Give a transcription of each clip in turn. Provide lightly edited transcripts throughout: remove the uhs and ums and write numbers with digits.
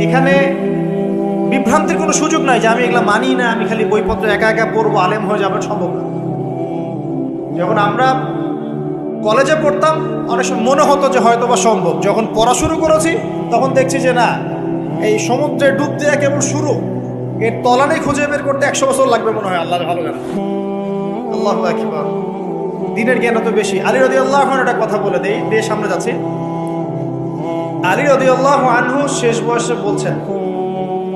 এখানে বিভ্রান্তির কোনো সুযোগ নাই যে আমি এগুলা মানি না, আমি খালি বইপত্র একা একা পড়বো, আলেম হয়ে যাবে, সম্ভব না। যখন আমরা কলেজে পড়তাম অনেক সময় মনে হতো যে হয়তো বা সম্ভব, যখন পড়া শুরু করেছি তখন দেখছি যে না, এই সমুদ্রে ডুব দেওয়া কেবল শুরু, এর তলানে খুঁজে বের করতে 100 বছর লাগবে মনে হয়। আল্লাহর ভালো জানা। আল্লাহু আকবার। দিনের জ্ঞান অত বেশি। আলী রাদিয়াল্লাহু আনহু একটা কথা বলে দেই, সামনে যাচ্ছি। আলী রাদিয়াল্লাহু আনহু শেষ বয়সে বলছেন,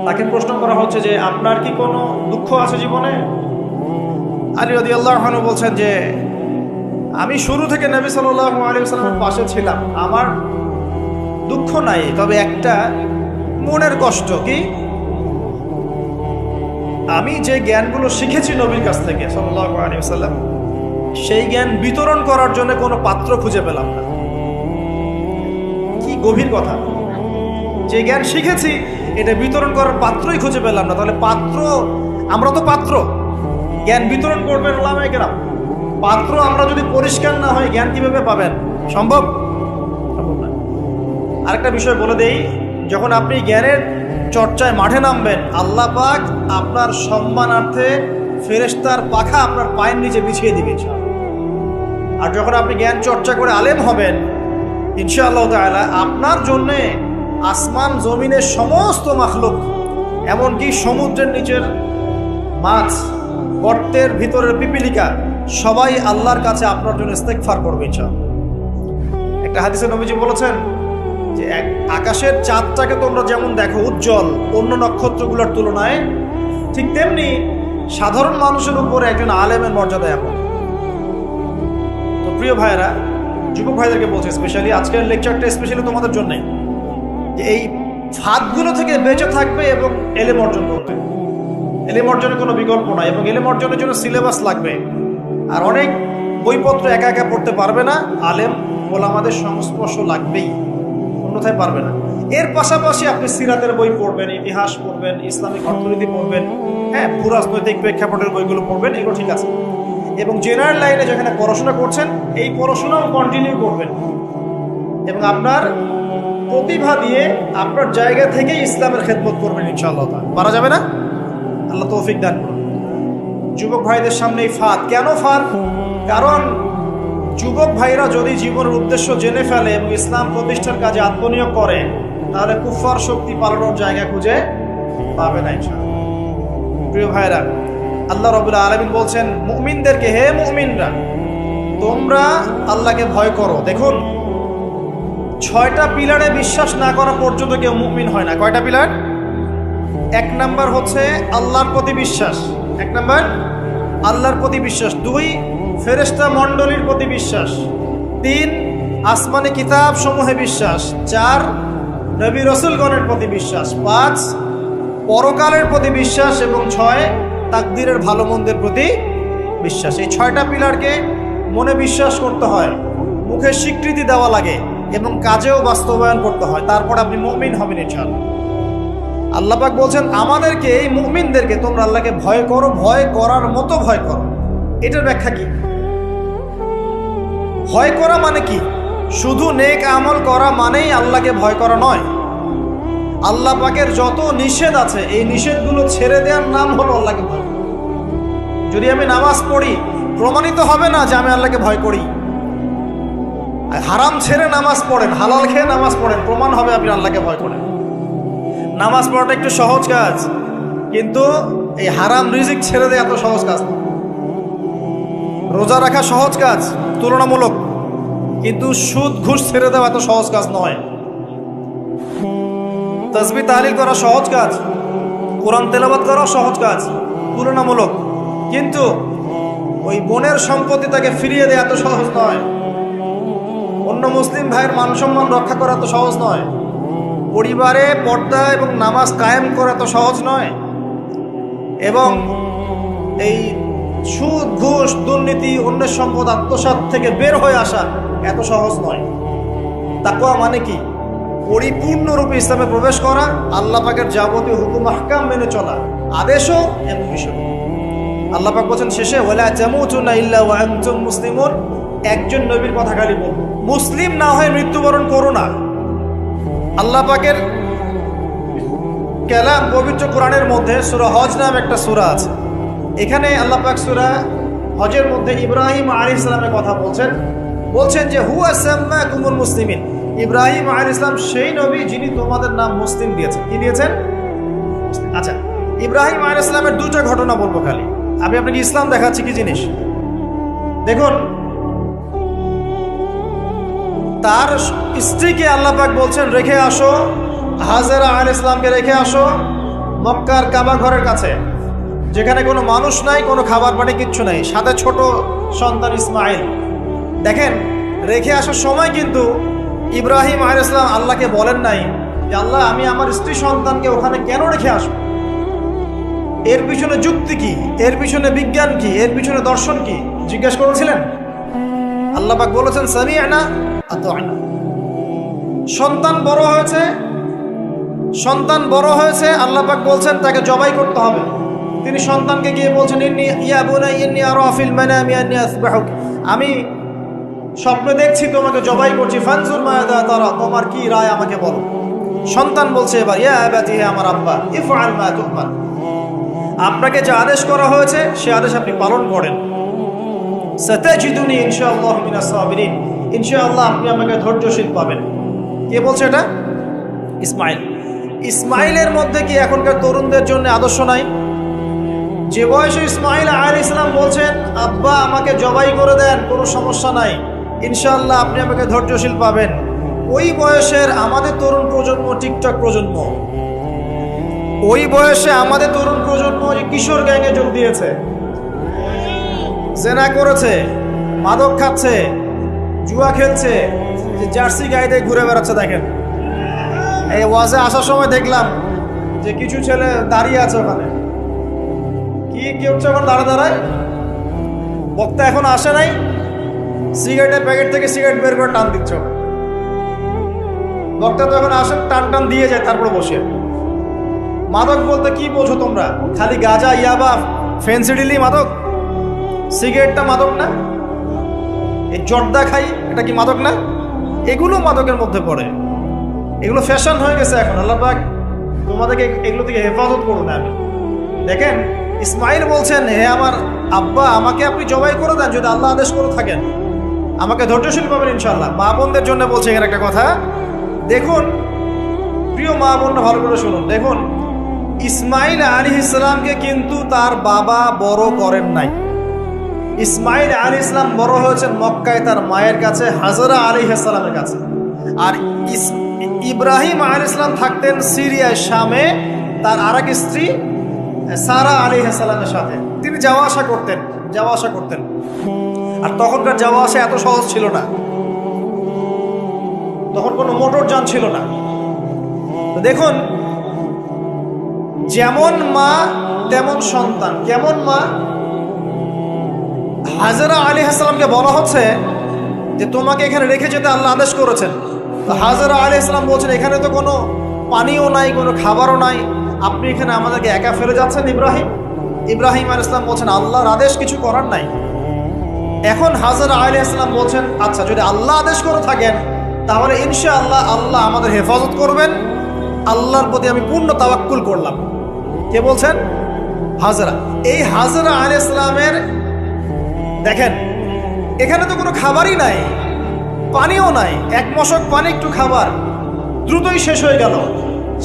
তাকে প্রশ্ন করা হচ্ছে যে আপনার কি কোনো দুঃখ আছে জীবনে? আলী রাদিয়াল্লাহু আনহু বলছেন যে আমি শুরু থেকে নবী সাল্লাল্লাহু আলাইহি ওয়াসাল্লামের পাশে ছিলাম, আমার দুঃখ নাই, তবে একটা মনের কষ্ট। কি? আমি যে জ্ঞানগুলো শিখেছি নবীর কাছ থেকে সাল্লাল্লাহু আলাইহি ওয়াসাল্লাম, সেই জ্ঞান বিতরণ করার জন্য কোনো পাত্র খুঁজে পেলাম না। কি গভীর কথা! যে জ্ঞান শিখেছি এটা বিতরণ করার পাত্রই খুঁজে পেলাম না। তাহলে পাত্র, আমরা তো পাত্র, জ্ঞান বিতরণ করবেন ওলামায়ে কেরাম। পাত্র আমরা যদি পরিষ্কার না হয় জ্ঞান কিভাবে পাবেন? সম্ভব না। আরেকটা বিষয় বলে দেই, যখন আপনি জ্ঞানের চর্চায় মাঠে নামবেন, আল্লাহ পাক আপনার সম্মানার্থে ফেরেশতার পাখা আপনার পায়ের নিচে বিছিয়ে দিবেন। আর যখন আপনি জ্ঞান চর্চা করে আলেম হবেন ইনশাআল্লাহ তাআলা, আপনার জন্যে আসমান জমিনের সমস্ত মাখলুক, এমনকি সমুদ্রের নিচের মাছ, গর্তের ভিতরের পিপিলিকা, সবাই আল্লাহর কাছে আপনার জন্য ইস্তেগফার করবে ইনশাআল্লাহ। একটা হাদিসে নবীজি বলেছেন যে আকাশের চাঁদটাকে তোমরা যেমন দেখো উজ্জ্বল অন্য নক্ষত্রগুলোর তুলনায়, ঠিক তেমনি সাধারণ মানুষের উপরে একজন আলেমের মর্যাদা এমন। তো প্রিয় ভাইয়েরা, যুবক ভাইদেরকে বলছে, স্পেশালি আজকের লেকচারটা স্পেশালি তোমাদের জন্যই, যে এই ফাঁদগুলো থেকে বেঁচে থাকবে এবং এলেম অর্জন করবে। এলেম অর্জনের কোনো বিকল্প নাই, এবং এলেম অর্জনের জন্য সিলেবাস লাগবে। আর অনেক বইপত্র একা একা পড়তে পারবে না, আলেম ওলামাদের সংস্পর্শ লাগবেই, অন্যথায় পারবে না। এর পাশাপাশি আপনি সিরাতের বই পড়বেন, ইতিহাস পড়বেন, ইসলামিক অর্থনীতি পড়বেন, হ্যাঁ, ভূরাজনৈতিক প্রেক্ষাপটের বইগুলো পড়বেন, এগুলো ঠিক আছে। এবং জেনারেল লাইনে যেখানে পড়াশোনা করছেন এই পড়াশোনাও কন্টিনিউ করবেন, এবং আপনার প্রতিভা দিয়ে আপনার জায়গা থেকেই ইসলামের খেদমত করবেন ইনশাআল্লাহ। পারা যাবে না? আল্লাহ তৌফিক দান করুন। যুবক ভাইদের সামনে এই ফাঁদ। কেন ফাঁদ? কারণ যুবক ভাইরা যদি জীবনের উদ্দেশ্য জেনে ফেলে এবং ইসলাম প্রতিষ্ঠার কাজে আত্মনিয়োগ করে, তাহলে কুফার শক্তি পালানোর জায়গা খুঁজে পাবে না ইনশাআল্লাহ। প্রিয় ভাইরা, আল্লাহ রাব্বুল আলামিন বলছেন মুমিনদেরকে, হে মুমিনরা, তোমরা আল্লাহকে ভয় করো। দেখুন, 6টা পিলারে বিশ্বাস না করা পর্যন্ত কেউ মুমিন হয় না। কয়টা পিলার? 1 নাম্বার হচ্ছে আল্লাহর প্রতি বিশ্বাস। 1 নাম্বার আল্লাহর প্রতি বিশ্বাস। 2 ফেরেশতা মণ্ডলীর প্রতি বিশ্বাস। 3 আসমানি কিতাব সমূহে বিশ্বাস। 4 নবী রাসূলগণের প্রতি বিশ্বাস। 5 পরকালের প্রতি বিশ্বাস। এবং 6 তাকদীরের ভালো মন্দের প্রতি বিশ্বাস। এই 6টা পিলারকে মনে বিশ্বাস করতে হয়, মুখে স্বীকৃতি দেওয়া লাগে এবং কাজেও বাস্তবায়ন করতে হয়, তারপর আপনি মুমিন হবেন ইনশাআল্লাহ। আল্লাহ পাক বলছেন আমাদেরকে, এই মুমিনদেরকে, তোমরা আল্লাহকে ভয় করো, ভয় করার মতো ভয় করো। এটার ব্যাখ্যা কি? ভয় করা মানে কি? শুধু নেক আমল করা মানেই আল্লাহকে ভয় করা নয়। আল্লাহ পাকের যত নিষেধ আছে এই নিষেধগুলো ছেড়ে দেওয়ার নাম হলো আল্লাহকে ভয় করা। যদি আমি নামাজ পড়ি, প্রমাণিত হবে না যে আমি আল্লাহকে ভয় করি। হারাম ছেড়ে নামাজ পড়েন, হালাল খেয়ে নামাজ পড়েন, প্রমাণ হবে আপনি আল্লাহকে ভয় করেন। নামাজ পড়াটা একটু সহজ কাজ, কিন্তু এই হারাম রিজিক ছেড়ে দেওয়া এত সহজ কাজ না। রোজা রাখা সহজ কাজ তুলনামূলক, কিন্তু সুদ ঘুষ ছেড়ে দেওয়া এত সহজ কাজ নয়। তাসবিহ তাহলিল করা সহজ কাজ, কোরআন তেলাওয়াত করা সহজ কাজ তুলনামূলক, কিন্তু ওই বোনের সম্পত্তি তাকে ফিরিয়ে দেওয়া এত সহজ নয়। অন্য মুসলিম ভাইয়ের মান সম্মান রক্ষা করা এত সহজ নয়। পরিবারে পর্দা এবং নামাজ কায়েম করা এত সহজ নয়। এবং এই সুদ ঘুষ দুর্নীতি অন্যের সম্পদ আত্মসাৎ থেকে বের হয়ে আসা এত সহজ নয়। তাকওয়া মানে কি? পরিপূর্ণরূপে ইসলামে প্রবেশ করা, আল্লাহ পাকের যাবতীয় হুকুম আহকাম মেনে চলা, আদেশও এবং নিষেধ। আল্লাহ পাক বলেন শেষে, ওয়ালা তামুতুনা ইল্লা ওয়া আনতুম মুসলিমুন। একজন নবীর কথা খালি বলবো, মুসলিম না হয়ে মৃত্যুবরণ করো না। আল্লাহ পাকের কালাম পবিত্র কোরআনের মধ্যে সূরা হজ নাম একটা সূরা আছে। এখানে আল্লাহ পাক সূরা হজের মধ্যে ইব্রাহিম আলাইহিস সালামের কথা বলছেন যে হুয়া সাম্মাকুমুল মুসলিমিন। ইব্রাহিম আলাইহিস সালাম সেই নবী যিনি তোমাদের নাম মুসলিম দিয়েছেন। কি দিয়েছেন? আচ্ছা, ইব্রাহিম আলাইহিস সালামের দুটো ঘটনা বলবো খালি। আমি আপনাকে ইসলাম দেখাচ্ছি কি জিনিস। দেখুন, তার স্ত্রীকে আল্লাহ পাক বলছেন রেখে আসো, হাজেরা আলাইহিস সালামকে রেখে আসো মক্কার কাবা ঘরের কাছে, যেখানে কোনো মানুষ নাই, কোনো খাবার পানি কিচ্ছু নাই, সাথে ছোট সন্তান ইসমাইল। দেখেন, রেখে আসার সময় কিন্তু ইব্রাহিম আলাইহিস সালাম আল্লাহকে বলেন নাই যে আল্লাহ আমি আমার স্ত্রী সন্তানকে ওখানে কেন রেখে আসবো, এর পিছনে যুক্তি কি, এর পিছনে বিজ্ঞান কি, এর পিছনে দর্শন কি জিজ্ঞেস করেছিলেন? আল্লাহ পাক বলেছেন সামি'না আতা'না। সন্তান বড় হয়েছে, আল্লাহ পাক বলছেন তাকে জবাই করতে হবে। তিনি সন্তানকে গিয়ে বলছেন ইয়া বুনাইয়া ইন্নী আরা ফিল মানামি আন্নী আসবাহুক, আমি স্বপ্নে দেখছি তোমাকে জবাই করছি, ফানজুর মাযা তারা, তোমার কি রায় আমাকে বলো। সন্তান বলছে এবার ইয়া আবাতি, হে আমার আব্বা, ইফআল মা তু'মার, আপনাকে যে আদেশ করা হয়েছে সে আদেশ আপনি পালন করেন। সাতাজিদুনি ইনশাআল্লাহু মিনাস সাবিরিন, ইনশাআল্লাহ আপনি আমাকে ধৈর্যশীল পাবেন। কে বলছে এটা? ইসমাইল। ইসমাইলের মধ্যে কি এখনকার তরুণদের জন্য আদর্শ নাই? যে বয়সে ইসমাইল আলাইহিস সালাম বলছেন আব্বা আমাকে জবাই করে দেন, কোনো সমস্যা নাই, ইনশাআল্লাহ আপনি আমাকে ধৈর্যশীল পাবেন, ওই বয়সের আমাদের তরুণ প্রজন্ম, টিকটক প্রজন্ম, ওই বয়সে আমাদের তরুণ প্রজন্ম কিশোর গ্যাংয়ে যোগ দিয়েছে, জেনা করেছে, মাদক খাচ্ছে, জুয়া খেলছে, যে জার্সি গাইতে ঘুরে বেড়াচ্ছে। দেখেন, এই ওয়াজে আসার সময় দেখলাম যে কিছু ছেলে দাঁড়িয়ে আছে ওখানে। কি হচ্ছে এখন? দাঁড়ায় বক্তা এখন আসে নাই, সিগারেটের প্যাকেট থেকে সিগারেট বের করে টান দিচ্ছে। বক্তা তো এখন আসে, টান দিয়ে যায়, তারপরে বসে। মাদক বলতে কি বোঝো তোমরা? খালি গাঁজা, ইয়াবা, ফেন্সিডিলি মাদক? সিগারেটটা মাদক না? এই জর্দা খাই, এটা কি মাদক না? এগুলো মাদকের মধ্যে পড়ে, এগুলো ফ্যাশন হয়ে গেছে এখন। আল্লাহ পাক তোমাদেরকে এগুলো থেকে হেফাজত করুন। আমি দেখেন, ইসমাইল বলছেন হে আমার আব্বা আমাকে আপনি জবাই করে দেন, যদি আল্লাহ আদেশ করে থাকেন, আমাকে ধৈর্যশীল পাবেন ইনশাআল্লাহ। মা বোনদের জন্য বলছে এখানে একটা কথা। দেখুন প্রিয় মা বোনরা, ভালো করে শুনুন। দেখুন, ইসমাইল আলাইহিস সালামকে কিন্তু তার বাবা বড় করেন নাই। ইসমাইল আলাইহিস সালাম বড় হয়েছেন মক্কায় তার মায়ের কাছে, হাজরা আলাইহিস সালামের কাছে। আর ইব্রাহিম আলাইহিস সালাম থাকতেন সিরিয়ায়, শামে, তার আরেক স্ত্রী সারা আলাইহিস সালামের সাথে। তিনি যাওয়া আসা করতেন। আর তখনকার যাওয়া আসা এত সহজ ছিল না, তখন কোনো মোটর যান ছিল না। তো দেখুন, যেমন মা তেমন সন্তান। কেমন মা? হাজরা আলাইহিস সালামকে বলা হচ্ছে যে তোমাকে এখানে রেখে যেতে আল্লাহ আদেশ করেছেন। তো হাজরা আলাইহিস সালাম বলছেন এখানে তো কোনো পানিও নাই, কোনো খাবারও নাই, আপনি এখানে আমাদেরকে একা ফেলে যাচ্ছেন। ইব্রাহিম আলাইহিস সালাম বলছেন আল্লাহর আদেশ, কিছু করার নাই। এখন হাজরা আলাইহিস সালাম বলছেন আচ্ছা যদি আল্লাহ আদেশ করে থাকেন তাহলে ইনশাআল্লাহ আল্লাহ আমাদের হেফাজত করবেন, আল্লাহর প্রতি আমি পূর্ণ তাওয়াক্কুল করলাম। কে বলছেন? হাজরা। এই হাজরা আলাইহিস সালামের দেখেন, এখানে তো কোনো খাবারই নাই, পানিও নাই, এক মশক পানি, একটু খাবার, দ্রুতই শেষ হয়ে গেল।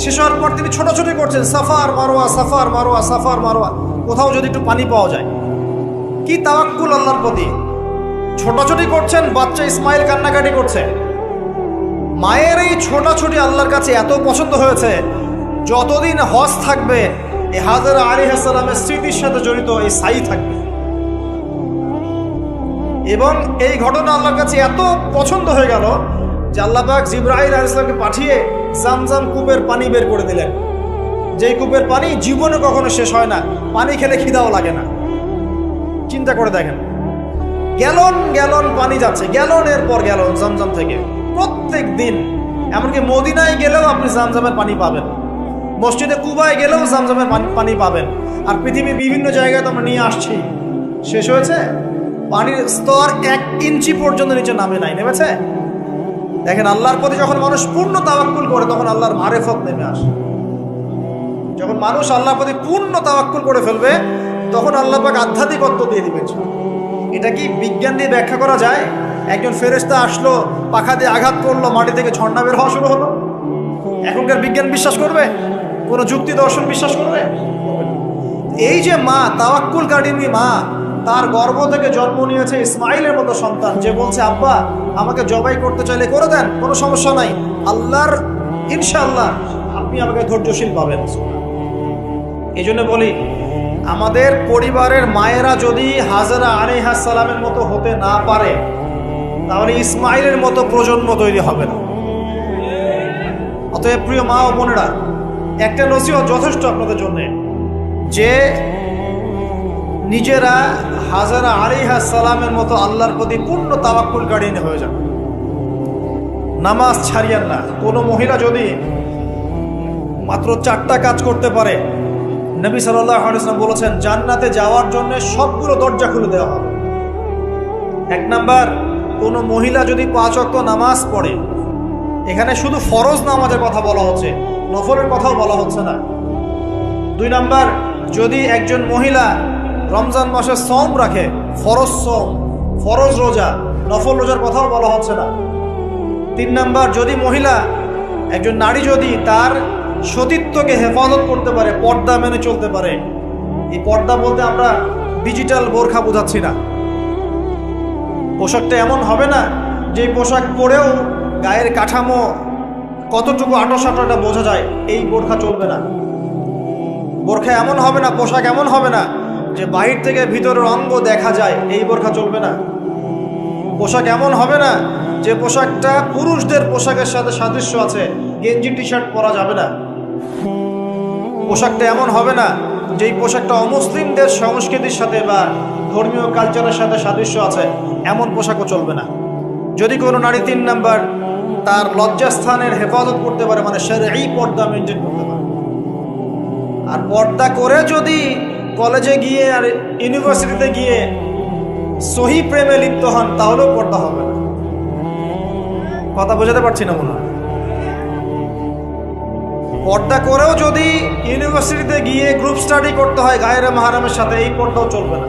শেষ হওয়ার পর তিনি ছোটাছুটি করছেন, suffer Marwah, suffer Marwah, suffer Marwah, কোথাও যদি একটু পানি পাওয়া যায়। কি তাওয়াক্কুল আল্লাহর প্রতি! ছোটাছুটি করছেন, বাচ্চা ইসমাইল কান্নাকাটি করছে। মায়ের এই ছোটাছুটি আল্লাহর কাছে এত পছন্দ হয়েছে, যতদিন হজ থাকবে এই হাজরা আলাইহিস সালামের স্মৃতির সাথে জড়িত এই সাই থাকবে। এবং এই ঘটনা আল্লাহর কাছে এত পছন্দ হয়ে গেল যে আল্লাহ পাক জিবরাইল আলাইহিস সালামকে পাঠিয়ে জামজাম কূপের পানি বের করে দিলেন, যেই কূপের পানি জীবনে কখনো শেষ হয় না, পানি খেলে খিদাও লাগে না। চিন্তা করে দেখেন, গ্যালন গ্যালন পানি যাচ্ছে, গ্যালনের পর গ্যালন জামজাম থেকে প্রত্যেক দিন। এমনকি মদিনায় গেলেও আপনি জামজামের পানি পাবেন, মসজিদে কুবায় গেলেও জামজামের পানি পাবেন। আর পৃথিবীর বিভিন্ন জায়গায় তো আমরা নিয়ে আসছি, শেষ হয়েছে? পানির স্তর 1 ইঞ্চি পর্যন্ত নিচে নেমেছে। দেখেন, আল্লাহর প্রতি যখন মানুষ পূর্ণ তাওয়াক্কুল করে তখন আল্লাহর মারেফত নেমে আসে। যখন মানুষ আল্লাহর প্রতি পূর্ণ তাওয়াক্কুল করে ফেলবে তখন আল্লাহ পাক আধ্যাত্মিকত্ব দিয়ে দিবেন। এটা কি বিজ্ঞান দিয়ে ব্যাখ্যা করা যায়? একজন ফেরেশতা আসলো, পাখা দিয়ে আঘাত করলো, মাটি থেকে ঝর্ণা বের হওয়া শুরু হলো। এখনকার বিজ্ঞান বিশ্বাস করবে? কোনো যুক্তি দর্শন বিশ্বাস করবে? এই যে মা, তাওয়াক্কুল কারিনী মা, তার গর্ভ থেকে জন্ম নিয়েছে ইসমাইলের মতো সন্তান, যে বলছে আব্বা আমাকে জবাই করতে চাইলে করে দেন, কোনো সমস্যা নাই, আল্লাহর ইনশাআল্লাহ আপনি আমাকে ধৈর্যশীল পাবেন। এই জন্য বলি, আমাদের পরিবারের মায়েরা যদি হাজরা আলাইহিস সালামের মতো হতে না পারে তাহলে ইসমাইলের মতো প্রজন্ম তৈরি হবে না। অতএব প্রিয় মা ও বোনেরা, একটা নসিহত যথেষ্ট আপনাদের জন্য, যে নিজেরা হাজরা আলাইহিস সালামের মতো আল্লাহর প্রতি পূর্ণ তাওয়াক্কুল কারিনী হয়ে যান। নামাজ ছাড়িয়েন না। কোনো মহিলা যদি মাত্র 4টা কাজ করতে পারে, নবী সাল্লাল্লাহু আলাইহি ওয়াসাল্লাম বলেছেন জান্নাতে যাওয়ার জন্য সবগুলো দরজা খুলে দেওয়া হবে। 1 নাম্বার, কোনো মহিলা যদি 5 ওয়াক্ত নামাজ পড়ে, এখানে শুধু ফরজ নামাজের কথা বলা হচ্ছে, নফলের কথাও বলা হচ্ছে না। 2 নাম্বার, যদি একজন মহিলা রমজান মাসে সওম রাখে, ফরজ সওম, ফরজ রোজা, নফল রোজার কথাও বলা হচ্ছে না। 3 নাম্বার, যদি মহিলা, একজন নারী যদি তার সতীত্বকে হেফাজত করতে পারে, পর্দা মেনে চলতে পারে। এই পর্দা বলতে আমরা ডিজিটাল বোরখা বোঝাচ্ছি না। পোশাকটা এমন হবে না যে পোশাক পরেও গায়ের কাঠামো কতটুকু আটোসাটোটা বোঝা যায়, এই বোরখা চলবে না। বোরখা এমন হবে না, পোশাক এমন হবে না যে বাহির থেকে ভিতরের অঙ্গ দেখা যায়, এই বোরখা চলবে না। পোশাক এমন হবে না যে পোশাকটা পুরুষদের পোশাকের সাথে সাদৃশ্য আছে, গেঞ্জি টি শার্ট পরা যাবে না। পোশাকটা এমন হবে না যেই পোশাকটা অমুসলিমদের সংস্কৃতির সাথে বা ধর্মীয় কালচারের সাথে সাদৃশ্য আছে, এমন পোশাকও চলবে না। যদি কোনো নারী 3 নাম্বার তার লজ্জাস্থানের হেফাজত করতে পারে, মানে শরঈ পর্দা মেনটেন করতে পারে, আর পর্দা করে যদি কলেজে গিয়ে আর ইউনিভার্সিটিতে গিয়ে সহি প্রেমে লিপ্ত হন, তাহলেও পর্দা হবে না। কথা বোঝাতে পারছি না মনে হয়? পর্দা করেও যদি ইউনিভার্সিটিতে গিয়ে গ্রুপ স্টাডি করতে হয় গায়রে মাহরামের সাথে, এই পর্দাও চলবে না।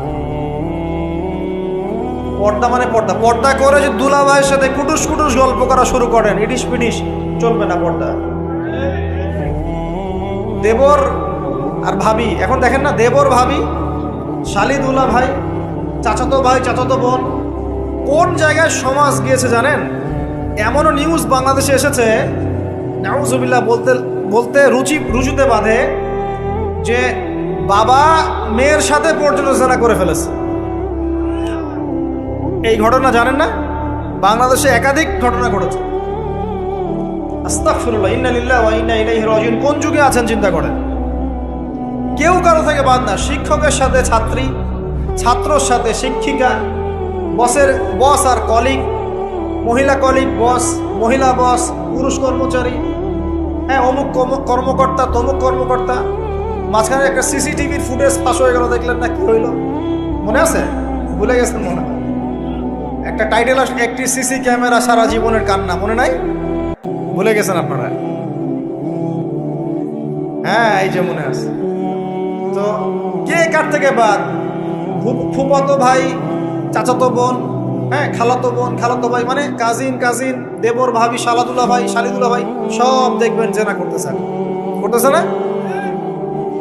পর্দা মানে পর্দা। পর্দা করে যে দুলা ভাইয়ের সাথে কুটুস কুটুস গল্প করা শুরু করেন, ইডিস পিডিস, চলবে না পর্দা। দেবর আর ভাবি, এখন দেখেন না, দেবর ভাবি, শালি দুলা ভাই, চাচাতো ভাই চাচাতো বোন, কোন জায়গায় সমাজ গিয়েছে জানেন? এমনও নিউজ বাংলাদেশে এসেছে, নাউজুবিল্লাহ বলতে বলতে রুজুতে বাঁধে, যে বাবা মেয়ের সাথে পর্যন্ত জেনা করে ফেলেছে। এই ঘটনা জানেন না? বাংলাদেশে একাধিক ঘটনা ঘটেছে। আস্তাগফিরুল্লাহ, ইন্না লিল্লাহি ওয়া ইন্না ইলাইহি রাজিউন। কোন যুগে আছেন চিন্তা করেন। কেউ কারো থেকে বাদ না, শিক্ষকের সাথে ছাত্রী, ছাত্রর সাথে শিক্ষিকা, বসের বস আর কলিগ, মহিলা কলিগ বস, মহিলা বস, পুরুষ কর্মচারী, হ্যাঁ অমুক কর্মকর্তা তমুক কর্মকর্তা। মাঝখানে একটা সিসিটিভির ফুটেজ ফাঁস হয়ে গেল, দেখলেন না কি হইল? মনে আছে? ভুলে গেছেন মনে হয়? একটা টাইটেল আসে, একটি সিসি ক্যামেরা সারা জীবনের কান্না, মনে নাই? ভুলে গেছেন আপনারা? হ্যাঁ, এই যে মনে আছে। তো কে কার থেকে বাদ? ফুফাতো ভাই, চাচাতো বোন, হ্যাঁ খালাতো বোন, খালাতো ভাই, মানে কাজিন কাজিন, দেবর ভাবি, শালাদুলা ভাই, শালিদুলা ভাই, সব দেখবেন জেনা করতেছে না?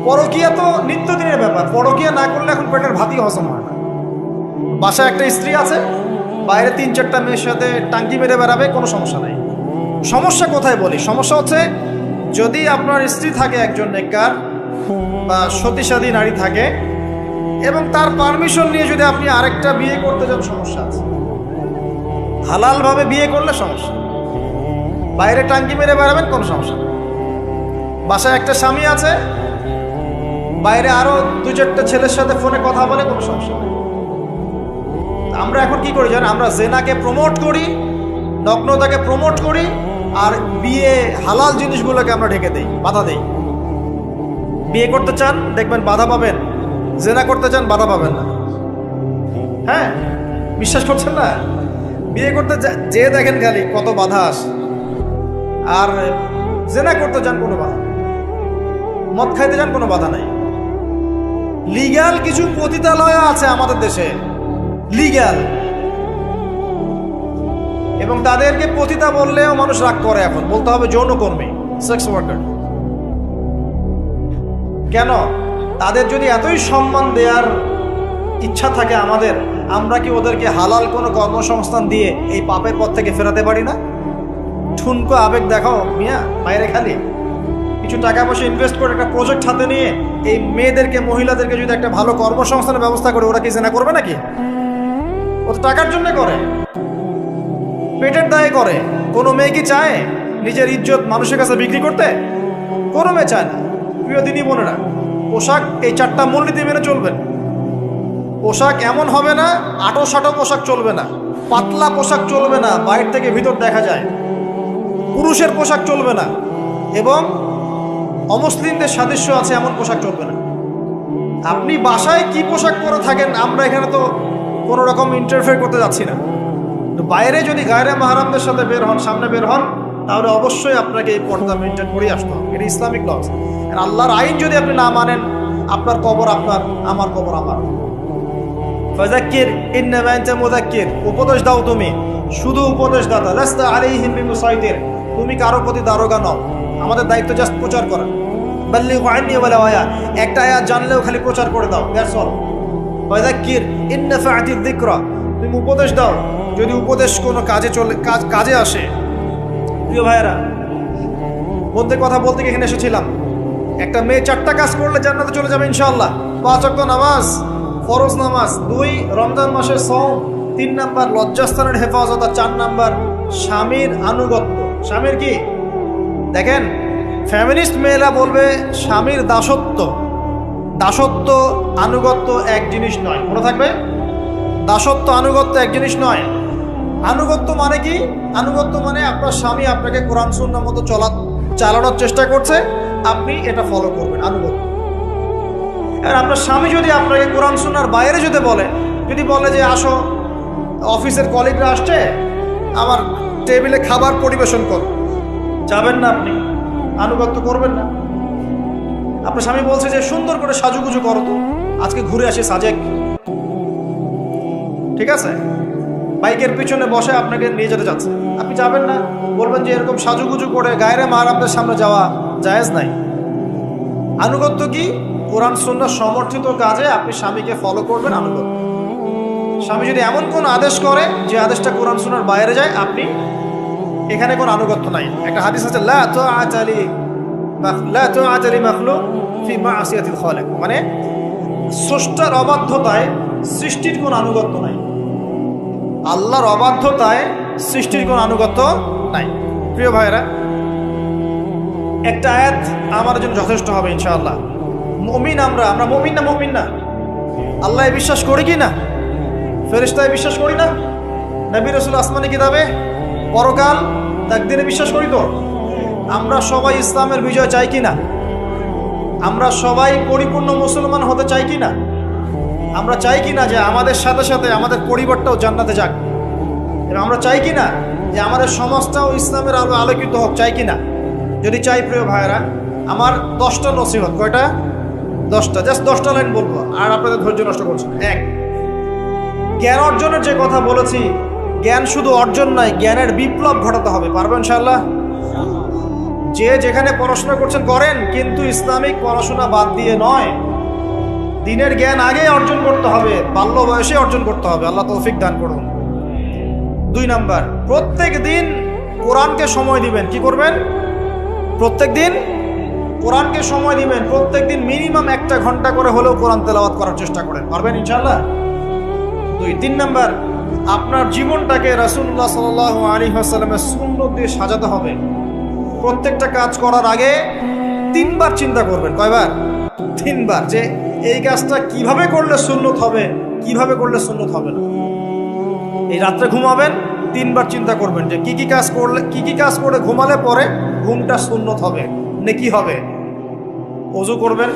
পরকীয়া তো নিত্যদিনের ব্যাপার। পরকীয়া না করলে এখন পেটের ভাতই হজম হয় না। বাসায় একটা স্ত্রী আছে, বাইরে 3-4টা মেয়ের সাথে টাঙ্কি মেরে বেড়াবে, কোনো সমস্যা নাই। সমস্যা কোথায় বলি? সমস্যা হচ্ছে যদি আপনার স্ত্রী থাকে একজন নেককার বা সতীসাধী নারী থাকে, এবং তার পারমিশন নিয়ে যদি আপনি আরেকটা বিয়ে করতে যান, সমস্যা আছে। হালালভাবে বিয়ে করলে সমস্যা, বাইরে টাঙ্কি মেরে বেড়াবেন, কোনো সমস্যা নেই। বাসায় একটা স্বামী আছে, বাইরে আরো 2-4টা ছেলের সাথে ফোনে কথা বলে, কোনো সমস্যা নেই। আমরা এখন কি করি জানেন? আমরা জেনাকে প্রমোট করি, নগ্নতাকে প্রমোট করি, আর বিয়ে হালাল জিনিসগুলোকে আমরা ঢেকে দেই, বাধা দেই। বিয়ে করতে চান দেখবেন বাধা পাবেন, জেনা করতে চান বাধা পাবেন না। হ্যাঁ, বিশ্বাস করছেন না? বিয়ে করতে যে দেখেন খালি কত বাধা আসে, আর জেনা করতে চান কোনো বাধা। মদ খাইতে যান, কোনো বাধা নাই। লিগ্যাল কিছু পতিতালয় আছে আমাদের দেশে, লিগ্যাল, এবং তাদেরকে পতিতা বললেও মানুষ রাগ করে। এখন বলতে হবে যৌনকর্মী, সেক্স ওয়ার্কার। কেন? তাদের যদি এতই সম্মান দেওয়ার ইচ্ছা থাকে আমাদের, আমরা কি ওদেরকে হালাল কোনো কর্মসংস্থান দিয়ে এই পাপের পথ থেকে ফেরাতে পারি না? ঠুনকো আবেগ দেখাও মিয়া, বাইরে খালি কিছু টাকা পয়সা ইনভেস্ট করে একটা প্রজেক্ট হাতে নিয়ে এই মেয়েদেরকে, মহিলাদেরকে যদি একটা ভালো কর্মসংস্থানের ব্যবস্থা করে, ওরা কি জেনা করবে নাকি? ও তো টাকার জন্য করে, পেটের দায়ে করে। কোনো মেয়ে কি চায় নিজের ইজ্জত মানুষের কাছে বিক্রি করতে? কোনো মেয়ে চায় না। প্রিয় দিনী বোনেরা, পোশাক এই 4টা মূলনীতি মেনে চলবেন। পোশাক এমন হবে না, আটো সাটো পোশাক চলবে না, পাতলা পোশাক চলবে না, বাইরে থেকে ভিতর দেখা যায়, পুরুষের পোশাক চলবে না, এবং অমুসলিমদের সাদৃশ্য আছে এমন পোশাক চলবে না। আপনি বাসায় কি পোশাক পরে থাকেন, আমরা এখানে তো কোনো রকম ইন্টারফেয়ার করতে যাচ্ছি না। তো বাইরে যদি গায়রে মাহরামদের সাথে বের হন, সামনে বের হন, তাহলে অবশ্যই আপনাকে এই পর্দা মেনটেন করে আসতে হবে। এটা ইসলামিক লস। আল্লাহর আইন যদি আপনি না মানেন, আপনার কবর আপনার, আমার কবর আমার। ফাযাক্কির ইন্নামা আনতা মুযাক্কির, উপদেশ দাও তুমি, শুধু উপদেশ দাতা। লাস্তা আলাইহিম বিমুসাইতির, তুমি কারো প্রতি দারোগা নও। আমাদের দায়িত্ব জাস্ট প্রচার করা। বাল্লিগু আন্নী ওয়ালাউ আয়া, একটা আয়াত জানলেও খালি প্রচার করে দাও, দ্যাটস অল। ফাযাক্কির ইন নাফাআতিয যিকরা, তুমি উপদেশ দাও যদি উপদেশ কোনো কাজে কাজে আসে। প্রিয় ভাইয়েরা, মধ্যে কথা বলতে গিয়ে এখানে এসেছিলাম, একটা মেয়ে 4টা কাজ করলে জান্নাতে চলে যাবে ইনশাআল্লাহ। 5 ওয়াক্ত নামাজ, ফরজ নামাজ, 2 রমজান মাসের সওম, 3 নাম্বার লজ্জাস্থানের হেফাজত, আর 4 নাম্বার স্বামীর আনুগত্য। স্বামীর কি দেখেন, ফ্যামিনিস্ট মেয়েরা বলবে স্বামীর দাসত্ব। দাসত্ব আনুগত্য এক জিনিস নয়, মনে থাকবে। দাসত্ব আনুগত্য এক জিনিস নয়। আনুগত্য মানে কি? আনুগত্য মানে আপনার স্বামী আপনাকে কোরআন সুন্নাহ মতো চালানোর চেষ্টা করছে, আপনি এটা ফলো করবেন, আনুগত্য। আর আপনার স্বামী যদি আপনাকে কোরআন সুন্নাহর বাইরে যদি বলে যে আসো, অফিসের কলিগরা আসছে, আমার টেবিলে খাবার পরিবেশন কর, যাবেন না, আপনি আনুগত্য করবেন না। আপনার স্বামী বলছে যে সুন্দর করে সাজুগুজু করো, তো আজকে ঘুরে আসি সাজেক, ঠিক আছে, বাইকের পিছনে বসে আপনাকে নিয়ে যেতে যাচ্ছে, আপনি যাবেন না। বলবেন যে এরকম সাজুগুজু করে গায়রে মাহরামদের সামনে যাওয়া জায়েজ নাই। আনুগত্য কি? কোরআন সুন্নাহ সমর্থিত কাজে আপনি স্বামীকে ফলো করবেন, আনুগত্য। স্বামী যদি এমন কোন আদেশ করে যে আদেশটা কোরআন সুন্নাহর বাইরে যায়, আপনি এখানে কোনো আনুগত্য নাই। একটা হাদিস আছে, লা তুআতা লি মাখলুক ফি মা'সিয়াতিল খালিক, মানে স্রষ্টার অবাধ্যতায় সৃষ্টির কোনো আনুগত্য নাই। আল্লাহর অবাধ্যতায় সৃষ্টির কোনো আনুগত্য নাই। প্রিয় ভাইরা, একটা আয়াত আমাদের জন্য যথেষ্ট হবে ইনশাআল্লাহ। মুমিন আমরা মুমিন না? মুমিন না? আল্লাহয় বিশ্বাস করি কি না? ফেরেশতায় বিশ্বাস করি না? নবী রাসূল আসমানি কিতাবে, পরকাল, তাকদীরে বিশ্বাস করি তো? আমরা সবাই ইসলামের বিজয় চাই কি না? আমরা সবাই পরিপূর্ণ মুসলমান হতে চাই কি না? আমরা চাই কি না যে আমাদের সাথে সাথে আমাদের পরিবারটাও জান্নাতে যাক? এবং আমরা চাই কি না যে আমাদের সমাজটাও ইসলামের আলো আলোকিত হোক? চাই কি না? যদি চাই, প্রিয় ভাইয়েরা, আমার 10টা নসিহত। কয়টা? 10টা, জাস্ট 10টা লাইন বলবো, আর আপনাদের ধৈর্য নষ্ট করছি না। 1, জ্ঞান অর্জনের যে কথা বলেছি, জ্ঞান শুধু অর্জন নয়, জ্ঞানের বিপ্লব ঘটাতে হবে। পারবেন ইনশাআল্লাহ? যে যেখানে পড়াশোনা করছেন করেন, কিন্তু ইসলামিক পড়াশোনা বাদ দিয়ে নয়। দিনের জ্ঞান আগে অর্জন করতে হবে, বাল্য বয়সে অর্জন করতে হবে। আল্লাহ তৌফিক দান করুন। 2 নাম্বার, প্রত্যেক দিন কোরআনকে সময় দিবেন। কি করবেন? প্রত্যেক দিন কোরআনকে সময় দিবেন। প্রত্যেক দিন মিনিমাম 1 ঘন্টা করে হলেও কোরআন তেলাওয়াত করার চেষ্টা করেন। পারবেন ইনশাআল্লাহ? 2, 3 নাম্বার, আপনার জীবনটাকে রাসূলুল্লাহ সাল্লাল্লাহু আলাইহি ওয়াসাল্লামের সুন্নাত দিয়ে সাজাতে হবে। প্রত্যেকটা কাজ করার আগে 3 বার চিন্তা করবেন। কয়বার? 3 বার, যে এই কাজটা কিভাবে করলে সুন্নত হবে, কিভাবে করলে সুন্নত হবে না। এই রাত্রে ঘুমাবেন, 3 বার চিন্তা করবেন যে কি কি কাজ করে ঘুমালে পরে ঘুমটা সুন্নত হবে, নেকি হবে। ওযু করবেন,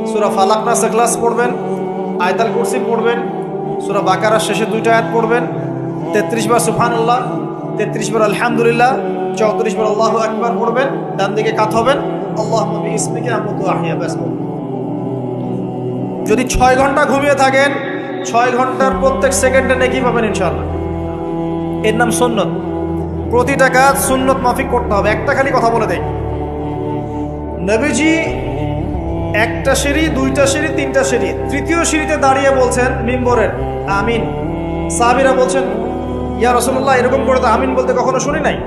সূরা ফালাক নাস ইখলাস পড়বেন, আয়াতুল কুরসি পড়বেন, সূরা বাকারার শেষে 2টা আয়াত পড়বেন, 33 বার সুবহানাল্লাহ, 33 বার আলহামদুলিল্লাহ, 34 বার আল্লাহু আকবার পড়বেন, ডান দিকে কাত হবেন, আল্লাহুম্মা বিইসমিকা আমুতু ওয়া আহইয়া, ব্যাস। যদি 6 ঘন্টা ঘুমিয়ে থাকেন, 6 ঘন্টার প্রত্যেক সেকেন্ডে নেকি পাবেন ইনশাআল্লাহ। এর নাম সুন্নত। প্রতিটা কাজ সুন্নত মাফিক করতে হবে। একটা খালি কথা বলে দেই, নবীজি একটা সিঁড়ি, 2টা সিঁড়ি, 3টা সিঁড়ি, 3য় সিঁড়িতে দাঁড়িয়ে বলছেন মিম্বরের, আমিন। সাহাবীরা বলছেন, ইয়া রাসূলুল্লাহ, এরকম করে তো আমিন বলতে কখনো শুনি নাই।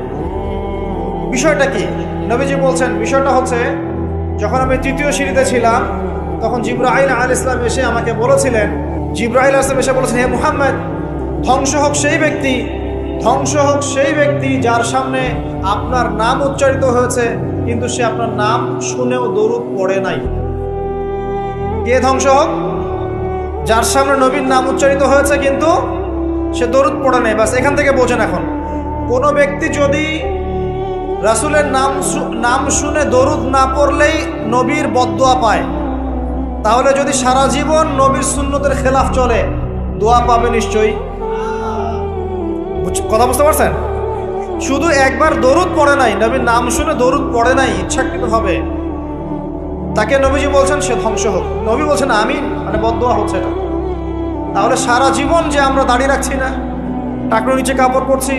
বিষয়টা কি? নবীজি বলছেন, বিষয়টা হচ্ছে, যখন আমি 3য় সিঁড়িতে ছিলাম তখন জিবরাইল আলাইহিস সালাম এসে আমাকে বলেছিলেন, জিবরাইল আলাইহিস সালাম এসে বলেছেন, হে মুহাম্মদ, ধ্বংস হোক সেই ব্যক্তি, ধ্বংস হোক সেই ব্যক্তি যার সামনে আপনার নাম উচ্চারিত হয়েছে কিন্তু সে আপনার নাম শুনেও দরুদ পড়ে নাই। কে ধ্বংস হোক? যার সামনে নবীর নাম উচ্চারিত হয়েছে কিন্তু সে দরুদ পড়ে নাই। বাস এখান থেকে বোঝেন, এখন কোনো ব্যক্তি যদি রাসূলের নাম শুনে দরুদ না পড়লেই নবীর বদদোয়া পায়, তাহলে যদি সারা জীবন নবীর সুন্নতের খেলাফ চলে, দোয়া পাবে নিশ্চয়ই। কথা বুঝতে পারছেন? শুধু একবার দরুদ পড়ে নাই, নবীর নাম শুনে দরুদ পড়ে নাই ইচ্ছাকৃতভাবে, তাকে নবীজি বলছেন সে ধ্বংস হোক। নবী বলছেন আমিন, মানে বদদোয়া হচ্ছে এটা। তাহলে সারা জীবন যে আমরা দাঁড়িয়ে রাখছি না, টাকরো নিচে কাপড় পরছি,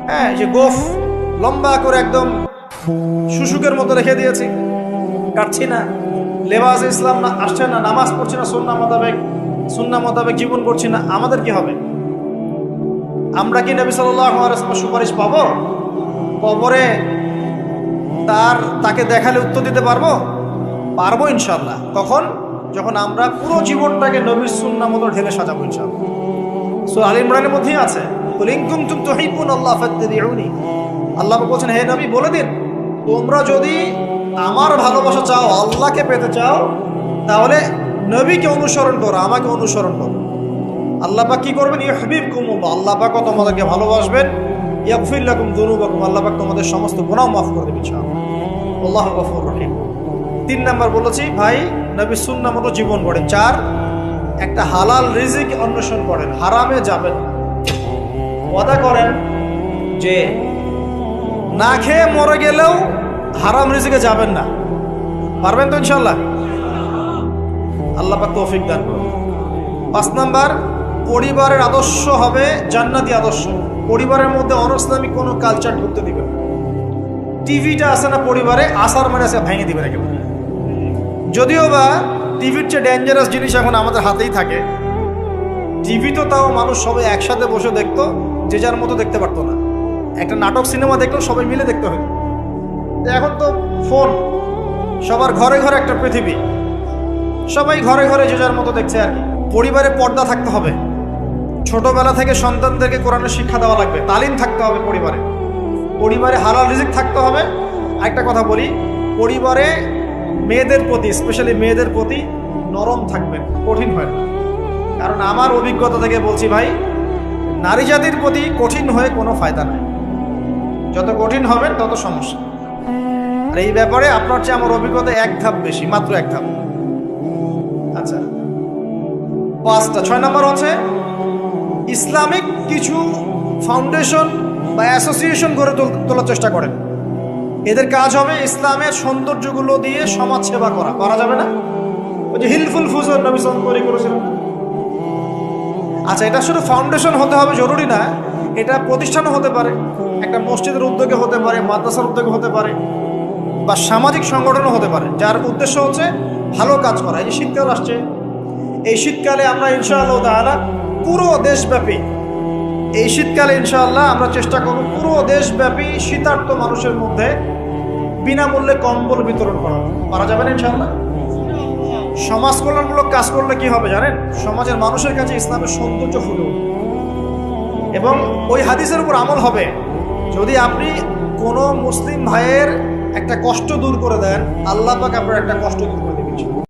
হ্যাঁ, যে গোফ লম্বা করে একদম শুশুকের মতো রেখে দিয়েছি, কাটছি না, লেবাস ইসলাম না আসছে না, নামাজ পড়ছি না, সুন্নাহ মোতাবেক জীবন করছি না, আমাদের কি হবে? আমরা কি নবী সাল্লাল্লাহু আলাইহি ওয়াসাল্লামের সুপারিশ পাবো? কবরে তাকে দেখালে উত্তর দিতে পারবো? পারবো ইনশাআল্লাহ। কখন? যখন আমরা পুরো জীবনটাকে নবীর সুন্নাহ মতো ঢেলে সাজাবো ইনশাআল্লাহ। সূরা আল ইমরানের মধ্যেই আছে, কুল ইন কুনতুম তুহিব্বুনাল্লাহ ফাত্তাবিউনি। আল্লাহ বলছেন, হে নবী বলে দিন, তোমরা যদি আমার ভালোবাসা চাও, আল্লাহকে পেতে চাও, তাহলে নবীকে অনুসরণ করো, আমাকে অনুসরণ করো। আল্লাহ পাক কি করবেন? ইউহিব্বুকুমুল্লাহ, আল্লাহ পাক তোমাদেরকে ভালোবাসবেন। ইয়াগফির লাকুম যুনুবাকুম, আল্লাহ পাক তোমাদের সমস্ত গুনাহ মাফ করে দেবেন ইনশাআল্লাহ। আল্লাহু গফুরুর রহিম। 3 নাম্বার বলেছি, ভাই নবীর সুন্নাহ মতো জীবন গড়েন। 4, একটা হালাল রিজিক অন্বেষণ করেন, হারামে যাবেন না। ওয়াদা করেন যে না খেয়ে মরে গেলেও হারাম রিজিকে যাবেন না। পারবেন তো ইনশাআল্লাহ? আল্লাহ পাক তৌফিক দান করুন। 5 নাম্বার, পরিবারের আদর্শ হবে জান্নাতি আদর্শ। পরিবারের মধ্যে অনইসলামিক কোনো কালচার ঢুকতে দিবেন। টিভিটা আছে না পরিবারে, আসার মানে আছে ভেঙে দিবেন একেবারে। যদিও বা টিভির চেয়ে ডেঞ্জারাস জিনিস এখন আমাদের হাতেই থাকে। টিভি তো তাও মানুষ সবাই একসাথে বসে দেখতো, যে যার মতো দেখতে পারতো না। একটা নাটক সিনেমা দেখলেও সবাই মিলে দেখতে হয়। এখন তো ফোন, সবার ঘরে ঘরে একটা পৃথিবী, সবাই ঘরে ঘরে যে যার মতো দেখছে আর কি। পরিবারে পর্দা থাকতে হবে। ছোটবেলা থেকে সন্তানদেরকে কোরআনের শিক্ষা দেওয়া লাগবে, তালিম থাকতে হবে পরিবারে। পরিবারে হালাল রিজিক থাকতে হবে। একটা কথা বলি, পরিবারে মেয়েদের প্রতি, স্পেশালি মেয়েদের প্রতি নরম থাকবেন, কঠিন হয় না। কারণ আমার অভিজ্ঞতা থেকে বলছি ভাই, নারী জাতির প্রতি কঠিন হয়ে কোনো ফায়দা নাই। যত কঠিন হবেন তত সমস্যা। আর এই ব্যাপারে আপনার চেয়ে আমার অভিজ্ঞতা 1 ধাপ বেশি, মাত্র 1 ধাপ। আচ্ছা, 5টা। 6 নম্বর হচ্ছে ইসলামিক কিছু ফাউন্ডেশন বা অ্যাসোসিয়েশন গড়ে তোলার চেষ্টা করেন। এদের কাজ হবে ইসলামের সৌন্দর্যগুলো দিয়ে সমাজ সেবা করা। করা যাবে না? ওই যে হিলফুল ফুজর নবী সাল্লাল্লাহু আলাইহি ওয়াসাল্লাম করেছিলেন। আচ্ছা, এটা শুধু ফাউন্ডেশন হতে হবে জরুরি না, এটা প্রতিষ্ঠানও হতে পারে, একটা মসজিদের উদ্যোগে হতে পারে, মাদ্রাসার উদ্যোগে হতে পারে, বা সামাজিক সংগঠনও হতে পারে, যার উদ্দেশ্য হচ্ছে ভালো কাজ করা। এই যে শীতকাল আসছে, এই শীতকালে আমরা ইনশাআল্লাহ তাআলা পুরো দেশব্যাপী, এই শীতকালে ইনশাআল্লাহ আমরা চেষ্টা করব পুরো দেশব্যাপী শীতার্ত মানুষের মধ্যে বিনামূল্যে কম্বল বিতরণ করা। পারা যাবে না ইনশাআল্লাহ? সমাজ কল্যাণমূলক কাজ করলে কি হবে জানেন? সমাজের মানুষের কাছে ইসলামের সৌন্দর্য ফুটে উঠবে এবং ওই হাদিসের উপর আমল হবে। যদি আপনি কোনো মুসলিম ভাইয়ের একটা কষ্ট দূর করে দেন, আল্লাহ পাক আপনার একটা কষ্ট দূর করে